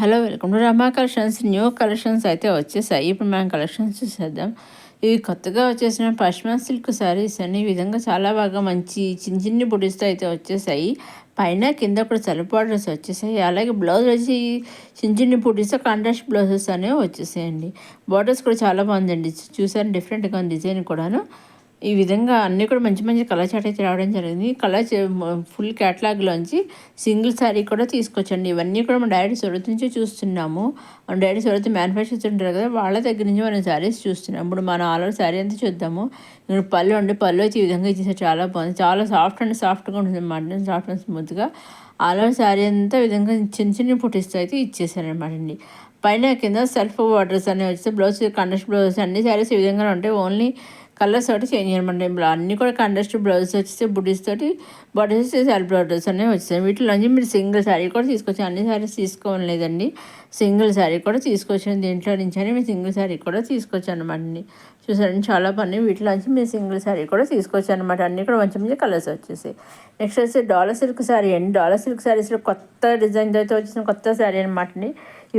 Hello, welcome to Rama collections. New collections అయితే వచ్చేసాయి. ఇప్పుడు మనం కలెక్షన్స్ చూసేద్దాం. ఇవి కొత్తగా వచ్చేసిన పష్మినా సిల్క్ శారీస్ అని ఈ విధంగా చాలా బాగా మంచి చిన్న చిన్ని బుటీస్తో అయితే వచ్చేసాయి. పైన కింద కూడా సెల్ఫ్ బార్డర్స్ వచ్చేసాయి. అలాగే బ్లౌజ్ వచ్చి చిన్న చిన్ని బుటీస్తో కాంట్రాస్ట్ బ్లౌజెస్ అనేవి వచ్చేసాయండి. బార్డర్స్ కూడా చాలా బాగుందండి. చూసారు, డిఫరెంట్గా ఉంది డిజైన్ కూడాను. ఈ విధంగా అన్నీ కూడా మంచి మంచి కలర్ చార్ట్ అయితే రావడం జరిగింది. కలర్ ఫుల్ క్యాటలాగ్లోంచి సింగిల్ శారీ కూడా తీసుకొచ్చండి. ఇవన్నీ కూడా మనం డైరెక్ట్ సూరత్ నుంచి చూస్తున్నాము. మనం డైరెక్ట్ సూరత్ మ్యానుఫ్యాక్చర్ ఉంటారు కదా, వాళ్ళ దగ్గర నుంచి మనం శారీస్ చూస్తున్నాం. ఇప్పుడు మనం ఆల్ ఓవర్ శారీ అంతా చూద్దాము. ఇప్పుడు పళ్ళు అండి, పళ్ళు అయితే ఈ విధంగా ఇచ్చేసారు. చాలా బాగుంది, చాలా సాఫ్ట్గా ఉంటుంది అన్నమాట. సాఫ్ట్ అండ్ స్మూత్గా ఆల్ ఓవర్ శారీ అంతా విధంగా చిన్న చిన్న పుట్టిస్తూ అయితే ఇచ్చేసారనమాట అండి. పైన కింద సెల్ఫ్ బార్డర్స్ అనేవి వచ్చేసి బ్లౌజ్ కాంట్రాస్ట్ బ్లౌజ్ అన్ని శారీస్ ఈ విధంగా ఉంటాయి. ఓన్లీ కలర్స్ తోటి చేంజ్ చేయమంటే ఇప్పుడు అన్నీ కూడా కాంట్రాస్ట్ బ్లౌజెస్ వచ్చేసి బుటీస్ తోటి బార్డర్స్ సెల్ఫ్ బార్డర్స్ అనేవి వచ్చాయి. వీటిలోంచి మీరు సింగిల్ శారీ కూడా తీసుకొచ్చాను. అన్ని శారీస్ తీసుకోలేదండి, సింగిల్ శారీ కూడా తీసుకొచ్చాను. దీంట్లో నుంచి అని మీరు సింగిల్ శారీ కూడా తీసుకొచ్చాను అనమాట అండి. చూసారండి, చాలా పని. వీటిలోంచి మీరు సింగిల్ శారీ కూడా తీసుకొచ్చాను అనమాట. అన్నీ కూడా మంచి మంచి కలర్స్ వచ్చేసాయి. నెక్స్ట్ వచ్చి డాలర్ సిల్క్ శారీ అండి. డాలర్ సిల్క్ శారీస్లో కొత్త డిజైన్తో అయితే వచ్చిన కొత్త శారీ అనమాట అండి.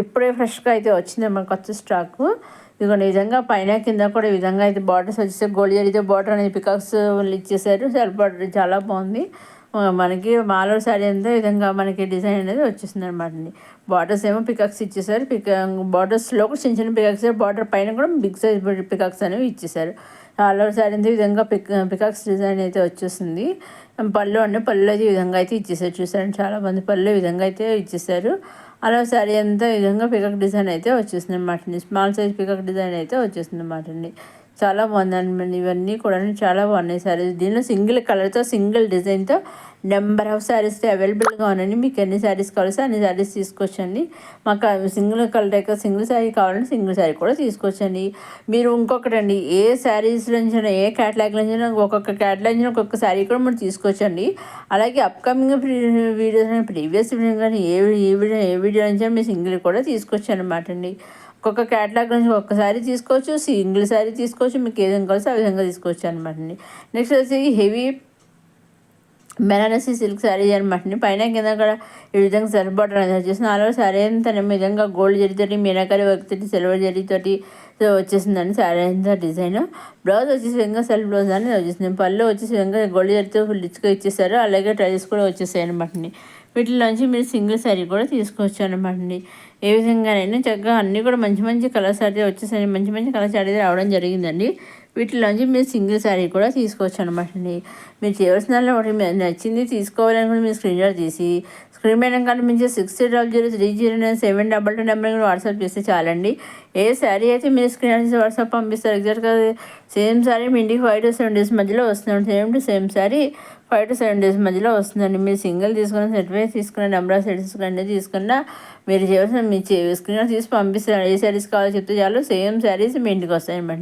ఇప్పుడే ఫ్రెష్గా అయితే వచ్చింది మన కొత్త స్టాకు. ఇదిగోండి, ఈ విధంగా పైన కింద కూడా ఈ విధంగా అయితే బార్డర్స్ వచ్చేసి గోల్డ్ జరీతో బార్డర్ అనేది పికాక్స్ ఇచ్చేసారు. సెల్ఫ్ బార్డర్ చాలా బాగుంది. మనకి మాలో శారీ అంతా విధంగా మనకి డిజైన్ అనేది వచ్చేసింది అనమాట అండి. బార్డర్స్ ఏమో పికాక్స్ ఇచ్చేసారు. బార్డర్స్లో కూడా చిన్న చిన్న పికాక్స్, బార్డర్ పైన కూడా బిగ్ సైజ్ పికాక్స్ అనేవి ఇచ్చేసారు. ఆల్ ఓవర్ శారీ అంతా ఈ విధంగా పికాక్స్ డిజైన్ అయితే వచ్చేసింది. పళ్ళు అండి, పళ్ళు అయితే ఈ విధంగా అయితే ఇచ్చేసారు. చూసారండి, చాలా మంది పళ్ళు ఈ విధంగా అయితే ఇచ్చేసారు. అలా శారీ అంతా ఈ విధంగా పికాక్ డిజైన్ అయితే వచ్చేసింది అనమాట అండి. స్మాల్ సైజ్ పికాక్ డిజైన్ అయితే వచ్చేసింది అనమాట అండి. చాలా బాగుందండి. ఇవన్నీ కూడా చాలా బాగున్నాయి శారీస్. దీనిలో సింగిల్ కలర్తో సింగిల్ డిజైన్తో నెంబర్ ఆఫ్ శారీస్ అవైలబుల్గా ఉన్నాయండి. మీకు ఎన్ని శారీస్ కావాల్సి అన్ని శారీస్ తీసుకొచ్చండి. మాకు సింగిల్ కలర్ అయితే సింగిల్ శారీ కావాలంటే సింగిల్ శారీ కూడా తీసుకొచ్చండి. మీరు ఇంకొకటి అండి, ఏ శారీస్ నుంచి ఏ క్యాటలాగ్ నుంచి ఒక్కొక్క క్యాటలాగ్ నుంచి ఒక్కొక్క శారీ కూడా మనం తీసుకొచ్చండి. అలాగే అప్కమింగ్ వీడియోస్ ప్రీవియస్ వీడియో కానీ ఏ వీడియో నుంచి మీరు సింగిల్ కూడా తీసుకొచ్చాను అనమాట అండి. ఒక్కొక్క క్యాటలాగ్ నుంచి ఒక్కసారి తీసుకోవచ్చు, సింగిల్ శారీ తీసుకోవచ్చు. మీకు ఏదైనా కావాల్సి ఆ విధంగా తీసుకోవచ్చు అనమాట అండి. నెక్స్ట్ వచ్చి హెవీ బెనారసీ సిల్క్ శారీ అనమాట. పైన కింద కూడా ఈ విధంగా సెల్ఫ్ బార్డర్ అనేది వచ్చేసింది. అలా శారీ అంతా విధంగా గోల్డ్ జరీతోటి మీనాకరి వర్క్ తోటి సిల్వర్ జరీతోటి వచ్చేసిందండి శారీ అంతా డిజైన్. బ్లౌజ్ వచ్చేసి విధంగా సెల్ఫ్ బ్లౌజ్ అనేది వచ్చేసింది. పళ్ళు వచ్చేసి విధంగా గోల్డ్ జరీతో రిచ్గా ఇచ్చేసారు. అలాగే ట్రైల్స్ కూడా వచ్చేసాయి అనమాట. వీటిలోంచి మీరు సింగిల్ శారీ కూడా తీసుకోవచ్చు అనమాట అండి. ఏ విధంగానైనా చక్కగా అన్నీ కూడా మంచి మంచి కలర్స్ అయితే వచ్చేసాయి. మంచి మంచి కలర్స్ అయితే రావడం జరిగిందండి. వీటిలోంచి మీరు సింగిల్ శారీ కూడా తీసుకోవచ్చు అనమాట అండి. మీరు చేయవలసిన ఒకటి నచ్చింది తీసుకోవాలనుకుంటే మీరు స్క్రీన్ షాట్ తీసి స్క్రీన్ మీద కనిపించే 60003009 నెంబర్కి వాట్సాప్ చేస్తే చాలండి. ఏ శారీ అయితే మీరు స్క్రీన్ షాట్ చేసి వాట్సాప్ పంపిస్తారు ఎగ్జాక్ట్గా సేమ్ శారీ మీ ఇంటికి 5 to 7 days మధ్యలో వస్తుంది. సేమ్ శారీ 5 to 7 days మధ్యలో వస్తుందండి. మీరు సింగిల్ తీసుకున్న సర్టిఫికేట్ తీసుకున్న నెంబర్ ఆఫ్ సెట్స్ అన్నీ తీసుకున్నా మీరు చేయవలసిన మీ స్క్రీన్ తీసి పంపిస్తారు. ఏ శారీస్ కావాలో చెప్తే చాలు సేమ్ శారీస్ మీ ఇంటికి వస్తాయన్నమాట.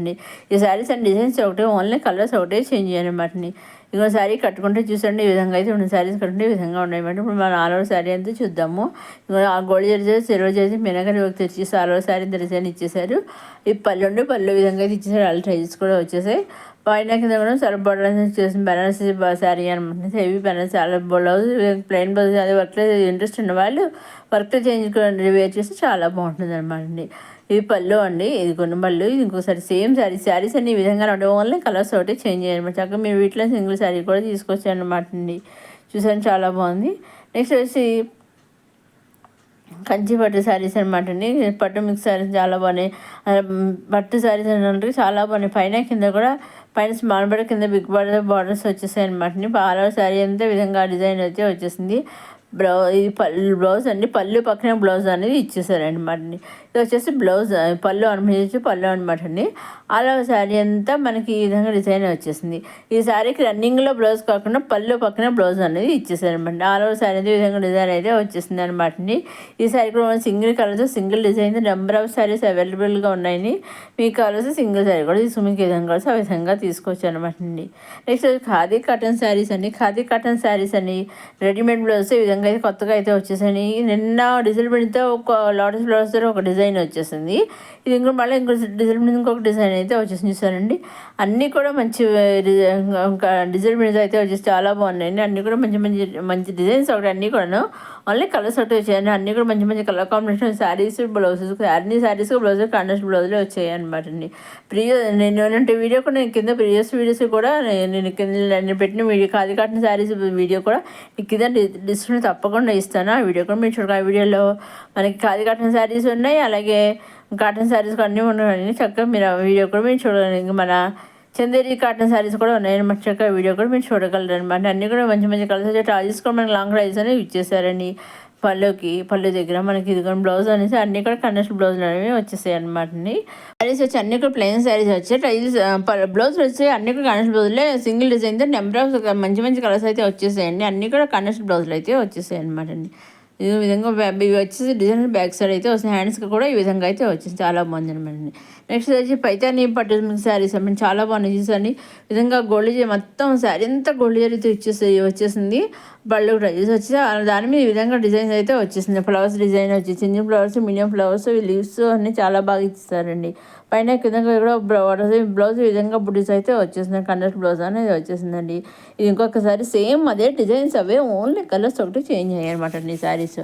ఈ శారీస్ అండ్ డిజైన్స్ ఒకటే, ఓన్లీ కలర్స్ ఒకటే చేంజ్ చేయాలన్నమాట. ఇంకో శారీ కట్టుకుంటే చూసండి ఈ విధంగా అయితే ఉన్న శారీస్ కట్టుకుంటే ఈ విధంగా ఉన్నాయన్నమాట. ఇప్పుడు మనం ఆల్ ఓవర్ శారీ అంతా చూద్దాము. ఆ gold zari silver zari meenakari work తెచ్చేసి ఆల్ ఓవర్ శారీ డిజైన్ ఇచ్చేసారు. ఈ పళ్ళు విధంగా అయితే ఇచ్చేసారు. ఆల్ ట్రైజెస్ కూడా వచ్చేసాయి. పైన కింద కూడా చాలా బొడలు చేసిన బెనారసీ శారీ అనమాట. హెవీ బెనారసీ చాలా బ్లౌజ్ ప్లెయిన్ బ్లౌజ్ అదే వర్క్లో ఇంట్రెస్ట్ ఉన్న వాళ్ళు వర్క్లో చేంజ్ వేర్ చేస్తే చాలా బాగుంటుంది అనమాట అండి. ఇది పళ్ళు అండి, ఇది కొన్ని పళ్ళు, ఇది ఇంకోసారి సేమ్ శారీస్ అన్ని ఈ విధంగా ఉంటాయి. ఓన్లీ కలర్స్ ఒకటి చేంజ్ చేయాలన్నమాట. చక్కగా మీరు వీటిలో సింగిల్ శారీ కూడా తీసుకొచ్చారనమాట అండి. చూసాను, చాలా బాగుంది. నెక్స్ట్ వచ్చి కంచి పట్టు శారీస్ అనమాట అండి. పట్టు మిక్స్ శారీస్ చాలా బాగున్నాయి. పట్టు శారీస్ అంటే చాలా బాగున్నాయి. పైన కింద కూడా పైన స్మాల్ బార్డర్ కింద బిగ్ బార్డర్ బార్డర్స్ వచ్చేసాయి అనమాట అండి. ఆల్ ఓవర్ శారీ అంతా విధంగా డిజైన్ అయితే వచ్చేసింది. ఇది బ్లౌజ్ అండి. పళ్ళు పక్కన బ్లౌజ్ అనేది ఇచ్చేసారనమాట అండి. ఇది వచ్చేసి బ్లౌజ్ పళ్ళు అనుభవించి పళ్ళు అనమాట అండి. అలా శారీ అంతా మనకి ఈ విధంగా డిజైన్ వచ్చేసింది. ఈ శారీకి రన్నింగ్లో బ్లౌజ్ కాకుండా పళ్ళు పక్కన బ్లౌజ్ అనేది ఇచ్చేసారనమాట. ఆల్ ఓవర్ శారీ అయితే విధంగా డిజైన్ అయితే వచ్చేసింది అనమాట అండి. ఈ శారీ కూడా single colours single design number of saris అవైలబుల్గా ఉన్నాయని. మీకు కావాల్సి సింగిల్ శారీ కూడా మీకు ఏ విధంగా కావాల్సి ఆ విధంగా తీసుకోవచ్చు అనమాట అండి. నెక్స్ట్ ఖాదీ కాటన్ శారీస్ అండి. ఖాదీ కాటన్ శారీస్ అని రెడీమేడ్ బ్లౌజ్ ఈ విధంగా అయితే కొత్తగా అయితే వచ్చేసాయి. నిన్న డిజిల్ ప్రింట్తో ఒక లోటస్ బ్లౌజ్తో ఒక డిజైన్ వచ్చేసింది. ఇది ఇంకా మళ్ళీ ఇంకో డిజిల్ ప్రింట్ ఇంకొక డిజైన్ అయితే వచ్చేసి చూసారండి. అన్నీ కూడా మంచి డిజిల్ ప్రింట్స్ అయితే వచ్చేసి చాలా బాగున్నాయండి. అన్నీ కూడా మంచి మంచి మంచి డిజైన్స్ ఒకటి అన్నీ కూడాను ఓన్లీ కలర్స్ ఒకటి వచ్చాయండి. అన్నీ కూడా మంచి మంచి కలర్ కాంబినేషన్ శారీస్, బ్లౌజెస్, అన్ని శారీస్ బ్లౌజ్ కాంట్రాస్ట్ బ్లౌజులు వచ్చాయి అనమాట అండి. నేను వీడియో కూడా నేను కింద ప్రీవియస్ వీడియోస్ కూడా నేను పెట్టిన video khadi cotton saris video కూడా కింద డిస్క్రిప్షన్ తప్పకుండా ఇస్తాను. ఆ వీడియో కూడా మీరు చూడండి. ఆ వీడియోలో మనకి ఖాదీ కాటన్ శారీస్ ఉన్నాయి, అలాగే కాటన్ శారీస్ అన్నీ ఉన్నాయండి. చక్కగా మీరు ఆ వీడియో కూడా మీరు చూడండి. ఇంకా మన చందేరి కాటన్ శారీస్ కూడా ఉన్నాయండి. మంచి చక్కగా వీడియో కూడా మీరు చూడగలరు అనమాట. అన్నీ కూడా మంచి మంచి కలర్స్ వచ్చి టాజెస్ కూడా మనకి లాంగ్ రైస్ అనేవి ఇచ్చేసారండి. పళ్ళు దగ్గర మనకి ఇదిగో బ్లౌజ్ అనేసి అన్నీ కూడా కండెస్ట్ బ్లౌజులు అనేవి వచ్చేసాయి అనమాట అండి. శారీస్ వచ్చి అన్నీ కూడా ప్లెయిన్ శారీస్ వచ్చాయి. టైల్స్ బ్లౌజ్ వచ్చి అన్నీ కూడా కండెస్ట్ బ్లౌజులే సింగిల్ డిజైన్తో నెంబర్ ఆఫ్ మంచి మంచి కలర్స్ అయితే వచ్చేసాయండి. అన్నీ కూడా కండెస్ట్ బ్లౌజులు అయితే వచ్చేసాయి అనమాట అండి. ఈ విధంగా ఇవి వచ్చేసి డిజైన్ బ్యాక్ సైడ్ అయితే వస్తుంది. హ్యాండ్స్కి కూడా ఈ విధంగా అయితే వచ్చింది. చాలా బాగుంది అనమాట. నెక్స్ట్ వచ్చి పైతాని పట్టు శారీస్ అన్నమాట. చాలా బాగున్నాయి చూసండి. విధంగా గోల్డ్ మొత్తం శారీ అంతా గోల్డ్ జరీతో వచ్చేసింది. బళ్ళు కూడా ఇది వచ్చి దాని మీద ఈ విధంగా డిజైన్స్ అయితే వచ్చేసింది. ఫ్లవర్స్ డిజైన్ వచ్చి చిన్న ఫ్లవర్స్, మీడియం ఫ్లవర్స్, లీవ్స్ అన్నీ చాలా బాగా ఇచ్చేస్తారండి. పైన విధంగా కూడా బ్లౌజ్ ఈ విధంగా బుటీస్ అయితే వచ్చేసింది. కండక్ట్ బ్లౌజ్ అనేది వచ్చేసిందండి. ఇది ఇంకొకసారి సేమ్ అదే డిజైన్స్ అవే, ఓన్లీ కలర్స్ ఒకటి చేంజ్ అయ్యాయి అనమాట అండి. శారీస్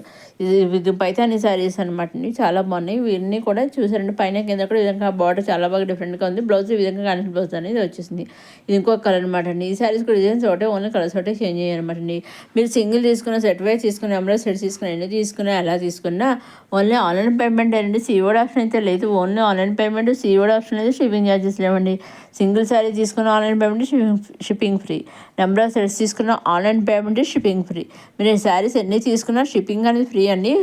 ఇది పైతాని శారీస్ అనమాట అండి. చాలా బాగున్నాయి. ఇవన్నీ కూడా చూసారండి. పైన కింద కూడా ఈ విధంగా బార్డర్ చాలా బాగా డిఫరెంట్గా ఉంది. బ్లౌజ్ ఈ విధంగా కండక్ట్ బ్లౌజ్ అనేది వచ్చేసింది. ఇది ఇంకొక కలర్ అనమాట అండి. ఈ శారీస్ కూడా డిజైన్స్ ఒకటే, ఓన్లీ కలర్స్ ఒకటే చేంజ్ అయ్యాయి అనమాట అండి. మీరు సింగిల్ తీసుకున్న, సెట్ వైజ్ తీసుకున్న, ఎంబ్రాయిడరీ సెట్ తీసుకున్న, ఎన్ని తీసుకున్నా ఎలా తీసుకున్నా ఓన్లీ ఆన్లైన్ పేమెంట్ అండి. సీఓడి ఆప్షన్ అయితే లేదు. Only online payment, COD option లేదు, షిప్పింగ్ ఛార్జెస్ లేవండి. సింగిల్ శారీ తీసుకున్న online payment, shipping free. Number of sets తీసుకున్న ఆన్లైన్ పేమెంట్, షిప్పింగ్ ఫ్రీ. మీరు శారీస్ ఎన్ని తీసుకున్నా షిప్పింగ్ అనేది ఫ్రీ అండి.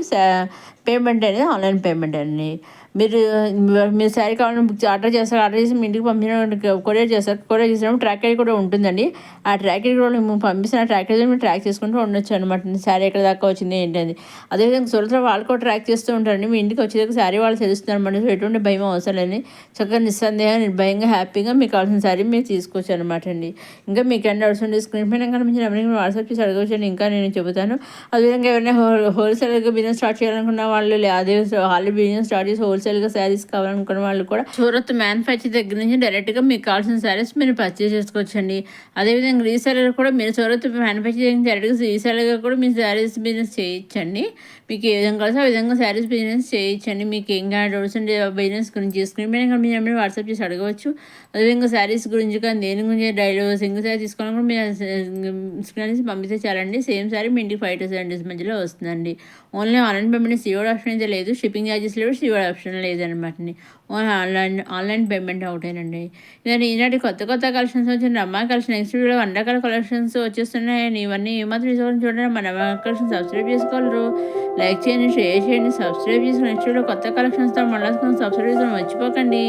పేమెంట్ అనేది ఆన్లైన్ పేమెంట్ అండి. మీరు శారీ కావాలని ఆర్డర్ చేసి మీ ఇంటికి పంపించిన కొరియర్ చేసినప్పుడు ట్రాక్ ఐడి కూడా ఉంటుందండి. ఆ ట్రాక్ ఐడి కూడా మేము పంపిస్తున్న ట్రాక్ ఐడి మీరు ట్రాక్ చేసుకుంటూ ఉండొచ్చు అనమాట. శారీ ఎక్కడ దాకా వచ్చింది ఏంటది. అదేవిధంగా సొంత వాళ్ళు కూడా ట్రాక్ చేస్తూ ఉంటారండి. మీ ఇంటికి వచ్చేదాకా శారీ వాళ్ళు తెలుస్తున్నారు అనమాట. సో ఎటువంటి భయం అవసరం లేని చక్కగా నిస్సందేహంగా నిర్భయంగా హ్యాపీగా మీకు కావాల్సిన శారీ మీరు తీసుకోవచ్చు అనమాట అండి. ఇంకా మీకు ఎన్ని అవర్స్ ఉంటే స్క్రీన్ పైన కనిపించిన నెంబర్కి మీరు వాట్సాప్ చేసి అడగవచ్చండి. ఇంకా నేను చెబుతాను. అదేవిధంగా ఎవరైనా హోల్సేల్గా బిజినెస్ స్టార్ట్ చేయాలనుకున్న వాళ్ళు, అదే హాల్ బిజినెస్ స్టార్ట్ చేసి హోల్సేల్గా శారీస్ కావాలనుకున్న వాళ్ళు కూడా సూరత్ మ్యానుఫ్యాక్చర్ దగ్గర నుంచి డైరెక్ట్గా మీకు కావాల్సిన శారీస్ మీరు పర్చేస్ చేసుకోవచ్చండి. అదేవిధంగా రీసేలర్ కూడా మీరు సూరత్ మ్యానుఫ్యాక్చరింగ్ డైరెక్ట్గా రీసేలర్గా కూడా మీ శారీస్ బిజినెస్ చేయొచ్చండి. మీకు ఏ విధంగా కావాల్సి ఆ విధంగా శారీస్ బిజినెస్ చేయొచ్చండి. మీకు ఏం కానీ డౌట్స్ ఉంటే బిజినెస్ గురించి స్క్రీన్ పైన మీరు వాట్సాప్ చేసి అడగవచ్చు. అదేవిధంగా శారీస్ గురించి కానీ దేని గురించి డైలీ సింగిల్ శారీ తీసుకోవాలని కూడా మీరు స్క్రీన్ నుంచి పంపిస్తే చాలండి. సేమ్ శారీ మీ ఇంటికి 5 to 7 days మధ్యలో వస్తుందండి. Only online payment, COD option అయితే లేదు, షిప్పింగ్ ఛార్జెస్ లేవు, సీఓడి ఆప్షన్ లేదనమాట. ఓన్లీ ఆన్లైన్ పేమెంట్ ఒకటేనండి. ఇదండి ఈనాటి కొత్త కలెక్షన్స్ వచ్చిన అమ్మాయి కలెక్షన్. నెక్స్ట్ వీడియో వంటకాల కలెక్షన్స్ వచ్చేస్తున్నాయండి. ఇవన్నీ ఏమాత్రం తీసుకోవాలని చూడండి. మన కలెక్షన్ సబ్స్క్రైబ్ చేసుకోగలరు. లైక్ చేయండి, షేర్ చేయండి, సబ్స్క్రైబ్ చేసుకుని నెక్స్ట్ వీడియో కొత్త కలెక్షన్స్తో మళ్ళీ సబ్స్క్రైబ్ చేసుకోవడం మర్చిపోకండి.